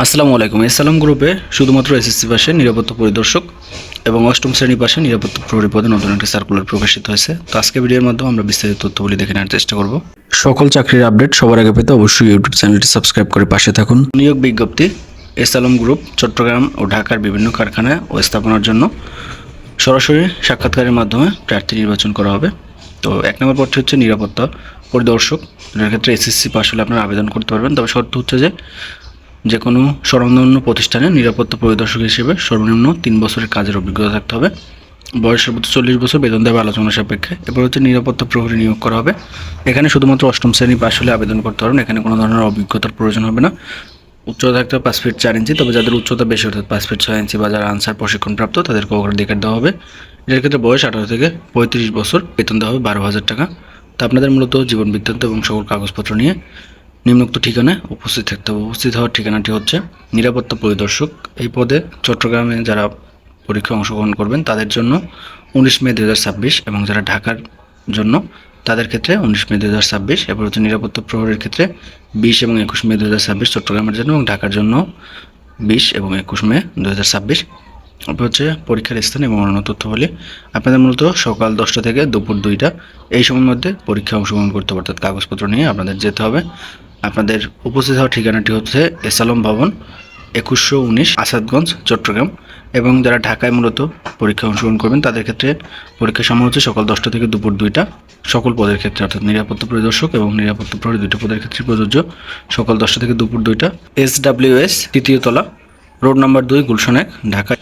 আসসালামু আলাইকুম। এসালাম গ্রুপে শুধুমাত্র এসএসসি পাশে নিরাপত্তা পরিদর্শক এবং অষ্টম শ্রেণী পাশে নিরাপত্তা প্রহরী পদে নতুন একটি সার্কুলার প্রকাশিত হয়েছে। তো আজকে ভিডিওর মাধ্যমে আমরা বিস্তারিত তথ্যগুলি দেখে নেওয়ার চেষ্টা করব। সকল চাকরির আপডেট সবার আগে পেতে অবশ্যই ইউটিউব চ্যানেলটি সাবস্ক্রাইব করে পাশে থাকুন। নিয়োগ বিজ্ঞপ্তি এসালাম গ্রুপ চট্টগ্রাম ও ঢাকার বিভিন্ন কারখানায় ও স্থাপনার জন্য সরাসরি সাক্ষাৎকারের মাধ্যমে প্রার্থী নির্বাচন করা হবে। তো 1 নম্বর পদটি হচ্ছে নিরাপত্তা পরিদর্শক। এর ক্ষেত্রে এসএসসি পাশ হলে আপনারা আবেদন করতে পারবেন। তবে শর্ত হচ্ছে যে কোনো স্বনামধন্য প্রতিষ্ঠানে নিরাপত্তা পরিদর্শক হিসেবে সর্বনিম্ন 3 বছরের কাজের অভিজ্ঞতা থাকতে হবে। বয়স সর্বোচ্চ 40 বছর, বেতন দেওয়া আলোচনা সাপেক্ষে। এরপর হচ্ছে নিরাপত্তা প্রহরী নিয়োগ করা হবে। এখানে শুধুমাত্র অষ্টম শ্রেণী পাশ হলে আবেদন করতে পারবেন। এখানে কোনো ধরনের অভিজ্ঞতার প্রয়োজন হবে না। উচ্চতা থাকতে হবে 5 ফিট 4 ইঞ্চি। তবে যাদের উচ্চতা বেশি অর্থাৎ 5 ফিট 6 ইঞ্চি বা যারা আনসার প্রশিক্ষণপ্রাপ্ত তাদেরকে অগ্রাধিকার দেওয়া হবে। এর ক্ষেত্রে বয়স 18 থেকে 35 বছর, বেতন দেওয়া হবে 12,000 টাকা। তো আপনাদের মূলত জীবন বৃত্তান্ত এবং সকল কাগজপত্র নিয়ে নিম্নোক্ত ঠিকানায় উপস্থিত থাকতে হবে। উপস্থিত হওয়ার ঠিকানাটি হচ্ছে নিরাপত্তা পরিদর্শক। এই পদে চট্টগ্রামে যারা পরীক্ষায় অংশগ্রহণ করবেন তাদের জন্য 19 মে 2026 এবং যারা ঢাকার জন্য তাদের ক্ষেত্রে 19 মে 2026। এরপর হচ্ছে নিরাপত্তা প্রহরীর ক্ষেত্রে 20 এবং 21 মে 2026 চট্টগ্রামের জন্য, এবং ঢাকার জন্য 20 এবং 21 মে 2026। এরপর হচ্ছে পরীক্ষার স্থান এবং অন্যান্য তথ্যাবলী। আপনাদের মূলত সকাল 10টা থেকে দুপুর 2টা এই সময়ের মধ্যে পরীক্ষায় অংশগ্রহণ করতে হবে, অর্থাৎ কাগজপত্র নিয়ে আপনাদের যেতে হবে। আপনাদের উপস্থিত হওয়ার ঠিকানাটি হচ্ছে এসালম ভবন 2119 আসাদগঞ্জ চট্টগ্রাম। এবং যারা ঢাকায় মূলত পরীক্ষায় অংশগ্রহণ করবেন তাদের ক্ষেত্রে পরীক্ষার সময় হচ্ছে সকাল 10টা থেকে দুপুর 2টা সকল পদের ক্ষেত্রে, অর্থাৎ নিরাপত্তা পরিদর্শক এবং নিরাপত্তা প্রহরী 2টা পদের ক্ষেত্রে প্রযোজ্য। সকাল 10টা থেকে দুপুর 2টা, SWS 3য় তলা, রোড নাম্বার 2, গুলশন 1, ঢাকা।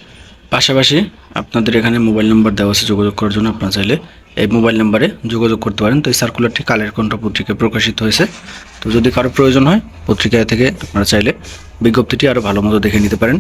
পাশাপাশি আপনাদের এখানে মোবাইল নাম্বার দেওয়া আছে যোগাযোগ করার জন্য। আপনারা চাইলে এই মোবাইল নাম্বারে যোগাযোগ করতে পারেন। তো এই সার্কুলারটি কালের কণ্ঠ পত্রিকায় প্রকাশিত হয়েছে। তো যদি কারো প্রয়োজন হয় পত্রিকা থেকে আপনারা চাইলে বিজ্ঞপ্তিটি আরও ভালো মতো দেখে নিতে পারেন।